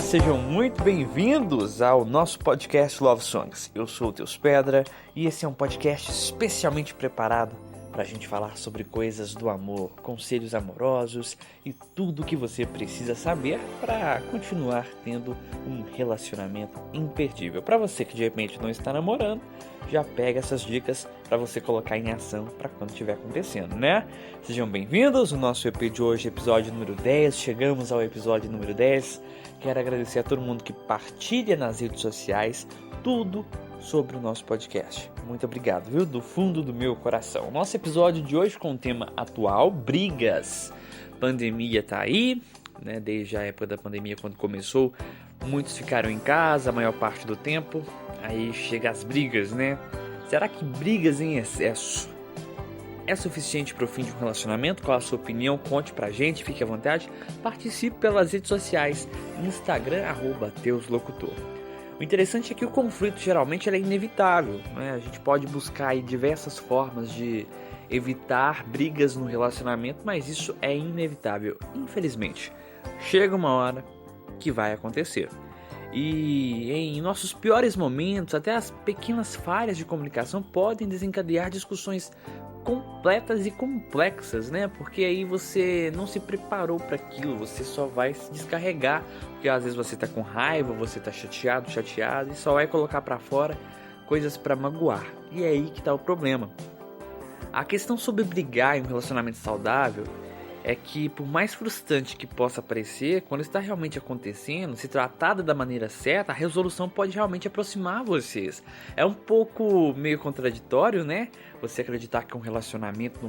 Sejam muito bem-vindos ao nosso podcast Love Songs. Eu sou o Teus Pedra e esse é um podcast especialmente preparado para a gente falar sobre coisas do amor, conselhos amorosos e tudo o que você precisa saber para continuar tendo um relacionamento imperdível. Para você que de repente não está namorando, já pega essas dicas para você colocar em ação para quando estiver acontecendo, né? Sejam bem-vindos, o nosso EP de hoje, episódio número 10, chegamos ao episódio número 10. Quero agradecer a todo mundo que partilha nas redes sociais tudo sobre o nosso podcast. Muito obrigado, viu? Do fundo do meu coração. O nosso episódio de hoje com o tema atual, brigas. Pandemia tá aí, né? Desde a época da pandemia, quando começou, muitos ficaram em casa a maior parte do tempo. Aí chega as brigas, né? Será que brigas em excesso é suficiente para o fim de um relacionamento? Qual a sua opinião? Conte pra gente, fique à vontade. Participe pelas redes sociais, Instagram, @teuslocutor. O interessante é que o conflito geralmente é inevitável, né? A gente pode buscar aí diversas formas de evitar brigas no relacionamento, mas isso é inevitável. Infelizmente, chega uma hora que vai acontecer. E em nossos piores momentos, até as pequenas falhas de comunicação podem desencadear discussões completas e complexas, né? Porque aí você não se preparou para aquilo, você só vai se descarregar, porque às vezes você tá com raiva, você tá chateado e só vai colocar para fora coisas para magoar. E é aí que tá o problema. A questão sobre brigar em um relacionamento saudável é que, por mais frustrante que possa parecer, quando está realmente acontecendo, se tratada da maneira certa, a resolução pode realmente aproximar vocês. É um pouco meio contraditório, né? Você acreditar que num relacionamento,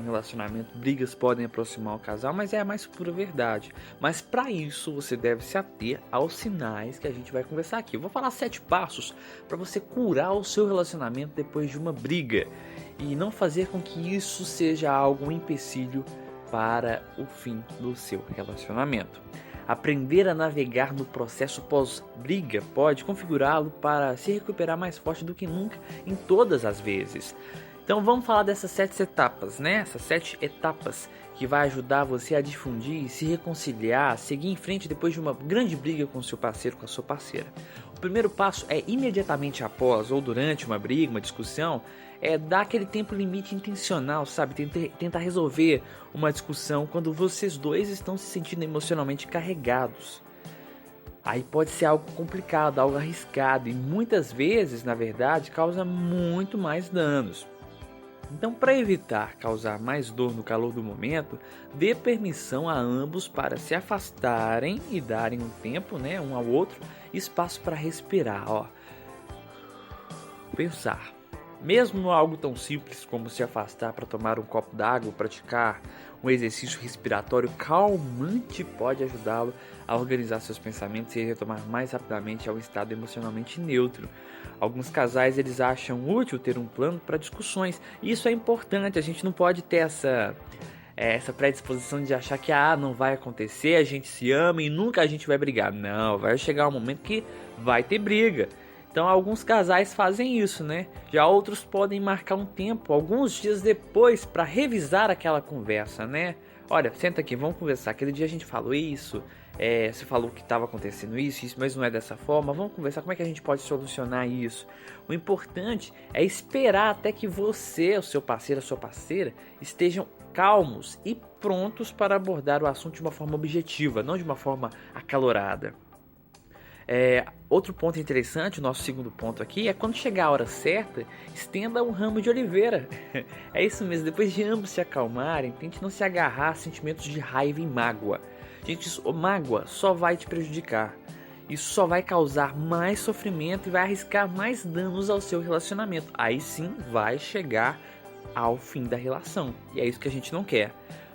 brigas podem aproximar o casal, mas é a mais pura verdade. Mas para isso, você deve se ater aos sinais que a gente vai conversar aqui. Eu vou falar 7 passos para você curar o seu relacionamento depois de uma briga e não fazer com que isso seja um empecilho para o fim do seu relacionamento. Aprender a navegar no processo pós-briga pode configurá-lo para se recuperar mais forte do que nunca em todas as vezes. Então vamos falar dessas 7 etapas, né? Essas 7 etapas que vai ajudar você a difundir, se reconciliar, seguir em frente depois de uma grande briga com seu parceiro, com a sua parceira. O primeiro passo é imediatamente após ou durante uma briga, uma discussão, dar aquele tempo limite intencional, sabe? Tentar resolver uma discussão quando vocês dois estão se sentindo emocionalmente carregados. Aí pode ser algo complicado, algo arriscado e muitas vezes, na verdade, causa muito mais danos. Então, para evitar causar mais dor no calor do momento, dê permissão a ambos para se afastarem e darem um tempo, né, um ao outro, espaço para respirar, pensar. Mesmo algo tão simples como se afastar para tomar um copo d'água ou praticar um exercício respiratório calmante pode ajudá-lo a organizar seus pensamentos e retomar mais rapidamente ao estado emocionalmente neutro. Alguns casais eles acham útil ter um plano para discussões. E isso é importante, a gente não pode ter essa predisposição de achar que não vai acontecer, a gente se ama e nunca a gente vai brigar. Não, vai chegar um momento que vai ter briga. Então alguns casais fazem isso, né? Já outros podem marcar um tempo, alguns dias depois, para revisar aquela conversa, né? Olha, senta aqui, vamos conversar. Aquele dia a gente falou isso, você falou que estava acontecendo isso, mas não é dessa forma. Vamos conversar como é que a gente pode solucionar isso. O importante é esperar até que você, o seu parceiro, a sua parceira, estejam calmos e prontos para abordar o assunto de uma forma objetiva, não de uma forma acalorada. Outro ponto interessante, o nosso segundo ponto aqui, é quando chegar a hora certa, estenda um ramo de oliveira. É isso mesmo, depois de ambos se acalmarem, tente não se agarrar a sentimentos de raiva e mágoa. Gente, mágoa só vai te prejudicar. Isso só vai causar mais sofrimento e vai arriscar mais danos ao seu relacionamento. Aí sim vai chegar ao fim da relação. E é isso que a gente não quer.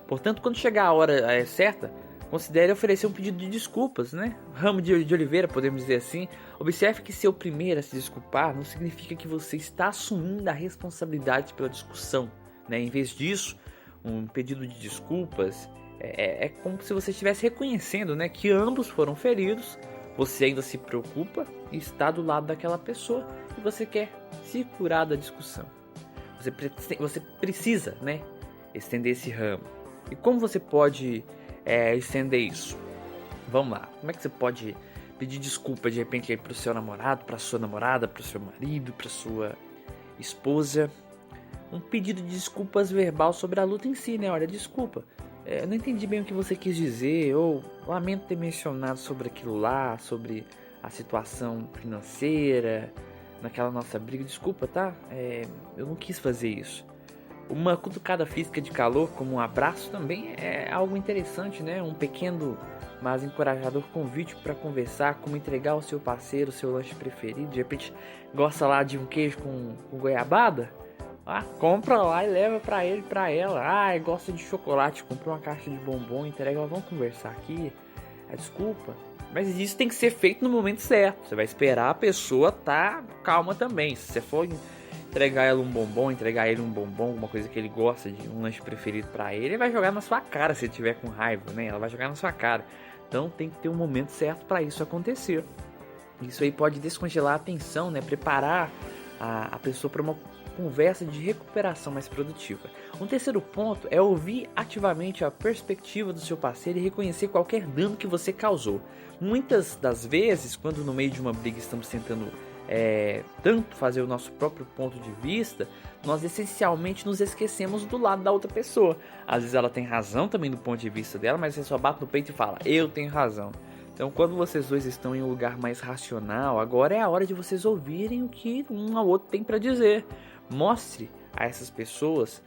Portanto, quando chegar a hora certa, considere oferecer um pedido de desculpas, né? Ramo de oliveira, podemos dizer assim. Observe que ser o primeiro a se desculpar não significa que você está assumindo a responsabilidade pela discussão, né? Em vez disso, um pedido de desculpas é como se você estivesse reconhecendo, né, que ambos foram feridos, você ainda se preocupa e está do lado daquela pessoa e você quer se curar da discussão. Você precisa, né, estender esse ramo. E como você pode estender isso? Vamos lá, como é que você pode pedir desculpa de repente aí pro seu namorado, pra sua namorada, pro seu marido, pra sua esposa. Um pedido de desculpas verbal sobre a luta em si, né? Olha, desculpa, eu não entendi bem o que você quis dizer, ou lamento ter mencionado sobre aquilo lá, sobre a situação financeira, naquela nossa briga, desculpa, tá? Eu não quis fazer isso. Uma cutucada física de calor, como um abraço, também é algo interessante, né? Um pequeno, mas encorajador convite para conversar, como entregar ao seu parceiro o seu lanche preferido. De repente, gosta lá de um queijo com goiabada? Compra lá e leva pra ele, pra ela. Gosta de chocolate, compra uma caixa de bombom, entrega, vamos conversar aqui. Desculpa. Mas isso tem que ser feito no momento certo. Você vai esperar a pessoa tá calma também. Se você for entregar ele um bombom, alguma coisa que ele gosta, de um lanche preferido pra ele, ele vai jogar na sua cara se ele tiver com raiva, né? Ela vai jogar na sua cara. Então tem que ter um momento certo pra isso acontecer. Isso aí pode descongelar a tensão, né? Preparar a pessoa para uma conversa de recuperação mais produtiva. Um terceiro ponto é ouvir ativamente a perspectiva do seu parceiro e reconhecer qualquer dano que você causou. Muitas das vezes, quando no meio de uma briga estamos tentando tanto fazer o nosso próprio ponto de vista, nós essencialmente nos esquecemos do lado da outra pessoa. Às vezes ela tem razão também do ponto de vista dela, mas você só bate no peito e fala, eu tenho razão. Então, quando vocês dois estão em um lugar mais racional, agora é a hora de vocês ouvirem o que um ao outro tem para dizer. Mostre a essas pessoas,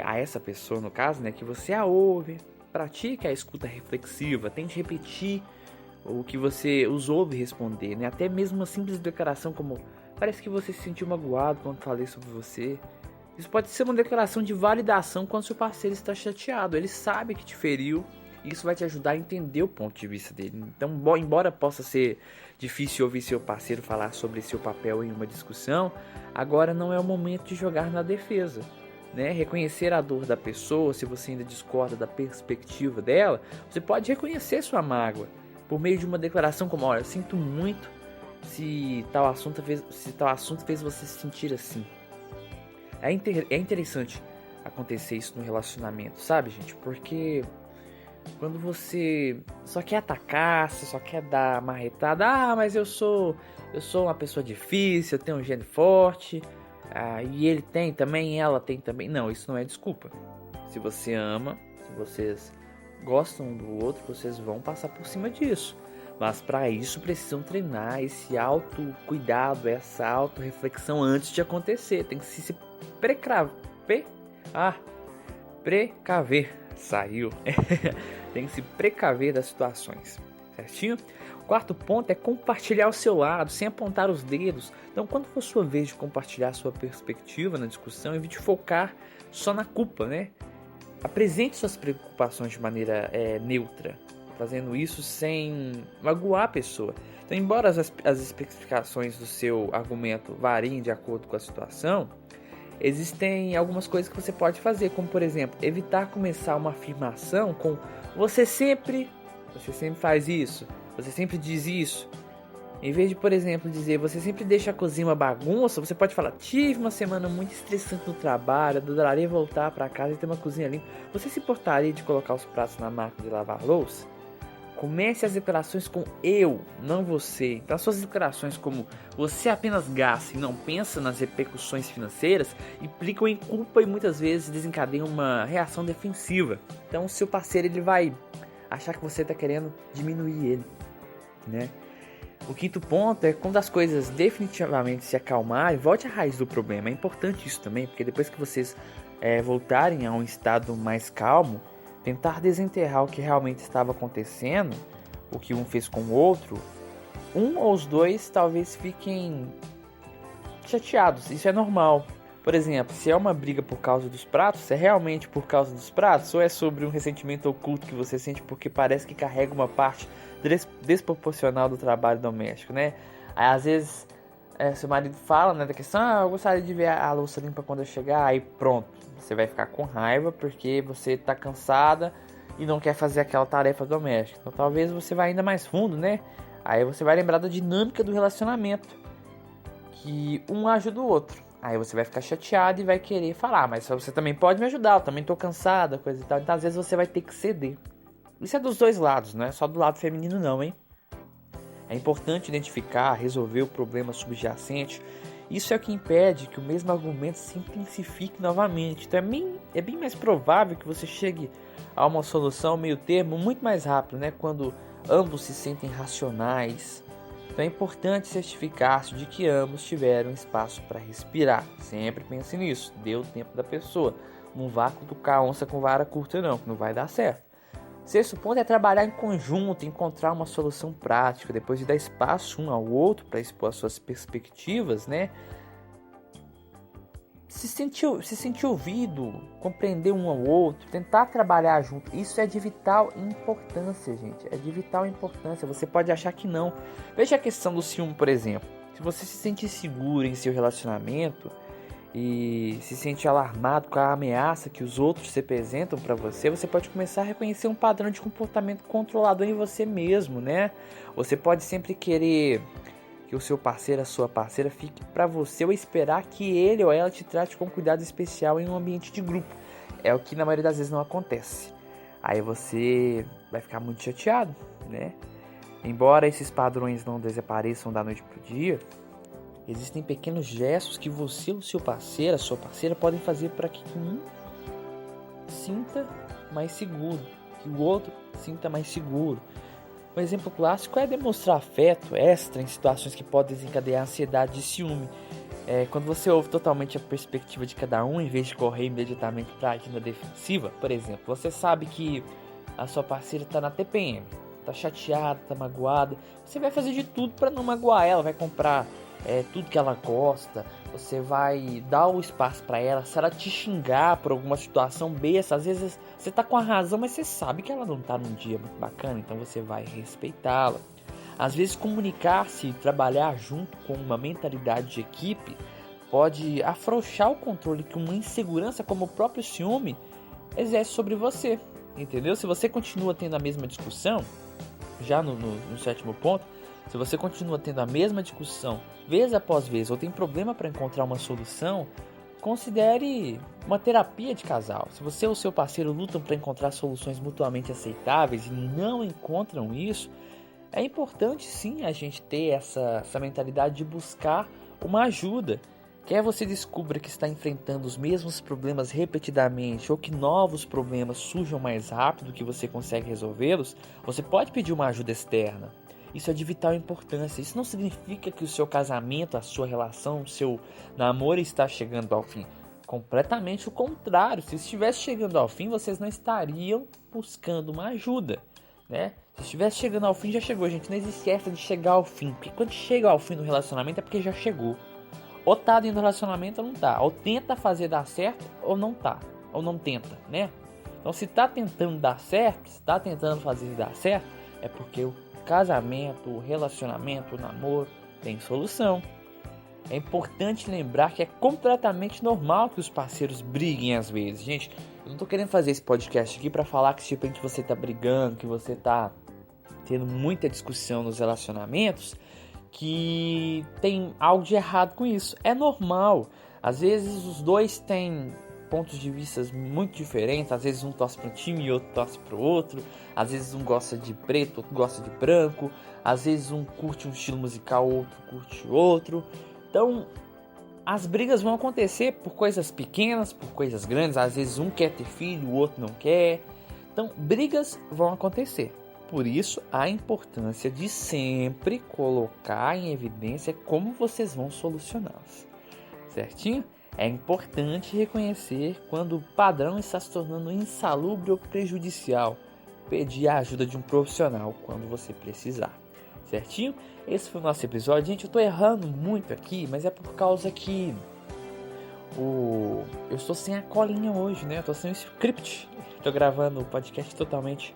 a essa pessoa no caso, né, que você a ouve. Pratique a escuta reflexiva, tente repetir o que você os ouve responder, né? Até mesmo uma simples declaração como parece que você se sentiu magoado quando falei sobre você. Isso pode ser uma declaração de validação quando seu parceiro está chateado. Ele sabe que te feriu. Isso vai te ajudar a entender o ponto de vista dele. Então, embora possa ser difícil ouvir seu parceiro falar sobre seu papel em uma discussão, agora não é o momento de jogar na defesa, né? Reconhecer a dor da pessoa, se você ainda discorda da perspectiva dela, você pode reconhecer sua mágoa por meio de uma declaração como, olha, eu sinto muito se tal assunto fez você se sentir assim. É interessante acontecer isso no relacionamento, sabe, gente? Porque quando você só quer atacar, você só quer dar marretada, mas eu sou uma pessoa difícil, eu tenho um gene forte, e ele tem também, ela tem também. Não, isso não é desculpa. Se você ama, se vocês gostam um do outro, vocês vão passar por cima disso. Mas para isso precisam treinar esse autocuidado, essa autorreflexão antes de acontecer. Tem que se precaver. Saiu. Tem que se precaver das situações, certinho? O quarto ponto é compartilhar o seu lado, sem apontar os dedos. Então, quando for sua vez de compartilhar sua perspectiva na discussão, evite focar só na culpa, né? Apresente suas preocupações de maneira neutra, fazendo isso sem magoar a pessoa. Então, embora as especificações do seu argumento variem de acordo com a situação, existem algumas coisas que você pode fazer, como por exemplo, evitar começar uma afirmação com você sempre faz isso, você sempre diz isso. Em vez de, por exemplo, dizer você sempre deixa a cozinha uma bagunça, você pode falar, tive uma semana muito estressante no trabalho, adoraria voltar para casa e ter uma cozinha limpa. Você se importaria de colocar os pratos na máquina de lavar louça? Comece as declarações com eu, não você. Então, as suas declarações como você apenas gasta e não pensa nas repercussões financeiras implicam em culpa e muitas vezes desencadeiam uma reação defensiva. Então, o seu parceiro ele vai achar que você está querendo diminuir ele, né? O quinto ponto é quando as coisas definitivamente se acalmarem, volte à raiz do problema. É importante isso também, porque depois que vocês voltarem a um estado mais calmo, tentar desenterrar o que realmente estava acontecendo, o que um fez com o outro, um ou os dois talvez fiquem chateados. Isso é normal. Por exemplo, se é uma briga por causa dos pratos, é realmente por causa dos pratos ou é sobre um ressentimento oculto que você sente porque parece que carrega uma parte desproporcional do trabalho doméstico, né? Aí, às vezes, seu marido fala, né, da questão, eu gostaria de ver a louça limpa quando eu chegar, aí pronto, você vai ficar com raiva porque você tá cansada e não quer fazer aquela tarefa doméstica. Então talvez você vá ainda mais fundo, né? Aí você vai lembrar da dinâmica do relacionamento, que um ajuda o outro. Aí você vai ficar chateado e vai querer falar, mas você também pode me ajudar, eu também tô cansada, coisa e tal. Então às vezes você vai ter que ceder. Isso é dos dois lados, não é só do lado feminino não, hein? É importante identificar, resolver o problema subjacente. Isso é o que impede que o mesmo argumento se intensifique novamente. Então é bem mais provável que você chegue a uma solução meio termo muito mais rápido, né? Quando ambos se sentem racionais. Então é importante certificar-se de que ambos tiveram espaço para respirar. Sempre pense nisso. Dê o tempo da pessoa. Não vá cutucar onça com vara curta não vai dar certo. Sexto ponto é trabalhar em conjunto, encontrar uma solução prática. Depois de dar espaço um ao outro para expor as suas perspectivas, né? Se sentir ouvido, compreender um ao outro, tentar trabalhar junto. Isso é de vital importância, gente. É de vital importância. Você pode achar que não. Veja a questão do ciúme, por exemplo. Se você se sente seguro em seu relacionamento e se sente alarmado com a ameaça que os outros se apresentam para você, você pode começar a reconhecer um padrão de comportamento controlador em você mesmo, né? Você pode sempre querer que o seu parceiro, a sua parceira fique para você ou esperar que ele ou ela te trate com cuidado especial em um ambiente de grupo. É o que na maioria das vezes não acontece. Aí você vai ficar muito chateado, né? Embora esses padrões não desapareçam da noite pro dia, existem pequenos gestos que você, o seu parceiro, a sua parceira podem fazer para que um sinta mais seguro, que o outro sinta mais seguro. Um exemplo clássico é demonstrar afeto extra em situações que podem desencadear ansiedade e ciúme. Quando você ouve totalmente a perspectiva de cada um, em vez de correr imediatamente para a agenda defensiva, por exemplo, você sabe que a sua parceira está na TPM, está chateada, está magoada, você vai fazer de tudo para não magoar ela, vai comprar tudo que ela gosta, você vai dar o espaço para ela. Se ela te xingar por alguma situação besta, às vezes você tá com a razão, mas você sabe que ela não tá num dia muito bacana, então você vai respeitá-la. Às vezes comunicar-se e trabalhar junto com uma mentalidade de equipe pode afrouxar o controle que uma insegurança como o próprio ciúme exerce sobre você, entendeu? Se você continua tendo a mesma discussão, já no sétimo ponto, se você continua tendo a mesma discussão vez após vez ou tem problema para encontrar uma solução, considere uma terapia de casal. Se você ou seu parceiro lutam para encontrar soluções mutuamente aceitáveis e não encontram isso, é importante sim a gente ter essa mentalidade de buscar uma ajuda. Quer você descubra que está enfrentando os mesmos problemas repetidamente ou que novos problemas surjam mais rápido que você consegue resolvê-los, você pode pedir uma ajuda externa. Isso é de vital importância. Isso não significa que o seu casamento, a sua relação, o seu namoro está chegando ao fim. Completamente o contrário. Se estivesse chegando ao fim, vocês não estariam buscando uma ajuda, né? Se estivesse chegando ao fim, já chegou, gente. Não existe essa de chegar ao fim. Porque quando chega ao fim do relacionamento é porque já chegou. Ou tá dentro do relacionamento ou não tá. Ou tenta fazer dar certo ou não tá. Ou não tenta, né? Então se tá tentando dar certo, se tá tentando fazer dar certo, é porque o casamento, o relacionamento, o namoro tem solução. É importante lembrar que é completamente normal que os parceiros briguem às vezes. Gente, eu não tô querendo fazer esse podcast aqui pra falar que de repente você tá brigando, que você tá tendo muita discussão nos relacionamentos, que tem algo de errado com isso. É normal. Às vezes os dois têm pontos de vista muito diferentes. Às vezes um torce para um time e outro torce para o outro. Às vezes um gosta de preto, outro gosta de branco. Às vezes um curte um estilo musical, outro curte outro. Então as brigas vão acontecer por coisas pequenas, por coisas grandes. Às vezes um quer ter filho, o outro não quer. Então brigas vão acontecer. Por isso, a importância de sempre colocar em evidência como vocês vão solucioná-las. Certinho? É importante reconhecer quando o padrão está se tornando insalubre ou prejudicial. Pedir a ajuda de um profissional quando você precisar. Certinho? Esse foi o nosso episódio. Gente, eu estou errando muito aqui, mas é por causa que eu estou sem a colinha hoje, né? Eu estou sem o script. Estou gravando o podcast totalmente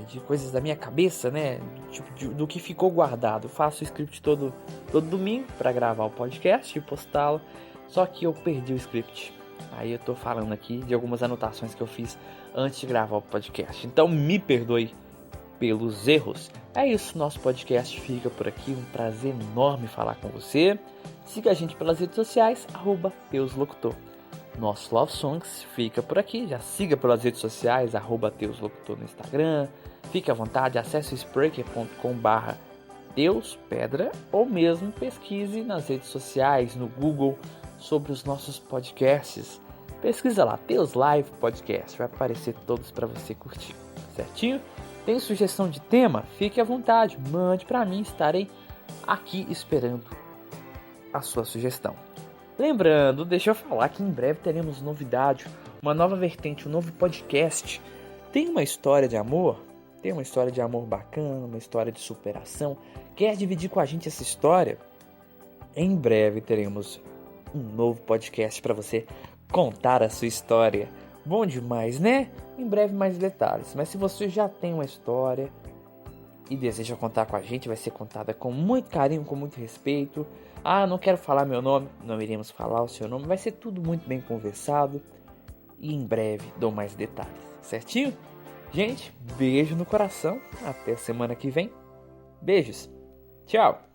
de coisas da minha cabeça, né? Tipo, do que ficou guardado. Eu faço o script todo domingo para gravar o podcast e postá-lo. Só que eu perdi o script. Aí eu tô falando aqui de algumas anotações que eu fiz antes de gravar o podcast. Então me perdoe pelos erros. É isso, nosso podcast fica por aqui. Um prazer enorme falar com você. Siga a gente pelas redes sociais, @teuslocutor. Nosso Love Songs fica por aqui. Já siga pelas redes sociais, @teuslocutor no Instagram. Fique à vontade, acesse o Spreaker.com/, Teus Pedra, ou mesmo pesquise nas redes sociais, no Google, sobre os nossos podcasts. Pesquisa lá, Teus Live Podcast, vai aparecer todos para você curtir, certinho? Tem sugestão de tema? Fique à vontade, mande para mim, estarei aqui esperando a sua sugestão. Lembrando, deixa eu falar que em breve teremos novidade, uma nova vertente, um novo podcast. Tem uma história de amor? Tem uma história de amor bacana, uma história de superação? Quer dividir com a gente essa história? Em breve teremos um novo podcast para você contar a sua história. Bom demais, né? Em breve mais detalhes. Mas se você já tem uma história e deseja contar com a gente, vai ser contada com muito carinho, com muito respeito. Ah, não quero falar meu nome, não iremos falar o seu nome. Vai ser tudo muito bem conversado. E em breve dou mais detalhes, certinho? Gente, beijo no coração. Até semana que vem. Beijos. Tchau.